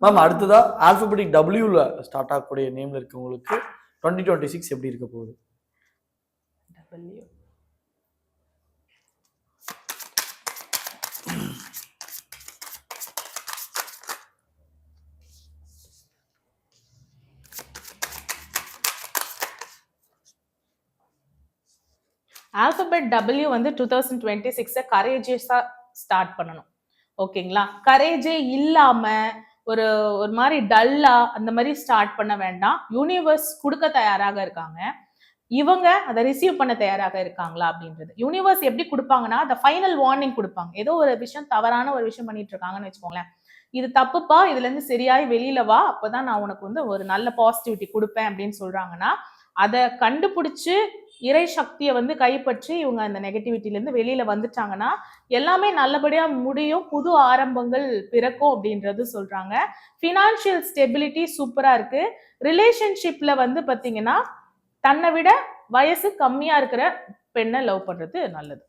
Ma'am அடுத்ததா alphabetic டபிள்யூல start ஆகக்கூடிய நேம்ல இருக்கவங்களுக்கு 2026 எப்படி இருக்க போகுது? W. ஆல்பபெட் W வந்து 2026 கரேஜியஸா ஸ்டார்ட் பண்ணணும். ஓகேங்களா? கரேஜே இல்லாம ஒரு மாதிரி டல்லா அந்த மாதிரி ஸ்டார்ட் பண்ண வேண்டாம். யூனிவர்ஸ் கொடுக்க தயாராக இருக்காங்க. இவங்க அதை ரிசீவ் பண்ண தயாராக இருக்காங்களா அப்படின்றது. யூனிவர்ஸ் எப்படி கொடுப்பாங்கன்னா அந்த ஃபைனல் வார்னிங் கொடுப்பாங்க. ஏதோ ஒரு விஷயம் தவறான ஒரு விஷயம் பண்ணிட்டு இருக்காங்கன்னு வச்சுக்கோங்களேன். இது தப்புப்பா, இதுல இருந்து சரியாய் வெளியில வா, அப்பதான் நான் உனக்கு வந்து ஒரு நல்ல பாசிட்டிவிட்டி கொடுப்பேன் அப்படின்னு சொல்றாங்கன்னா அதை கண்டுபிடிச்சு இறை சக்தியை வந்து கைப்பற்றி இவங்க அந்த நெகட்டிவிட்டில இருந்து வெளியில வந்துட்டாங்கன்னா எல்லாமே நல்லபடியா முடியும், புது ஆரம்பங்கள் பிறக்கும் அப்படின்றது சொல்றாங்க. ஃபினான்ஷியல் ஸ்டெபிலிட்டி சூப்பரா இருக்கு. ரிலேஷன்ஷிப்ல வந்து பாத்தீங்கன்னா தன்னை விட வயசு கம்மியா இருக்கிற பெண்ணை லவ் பண்றது நல்லது.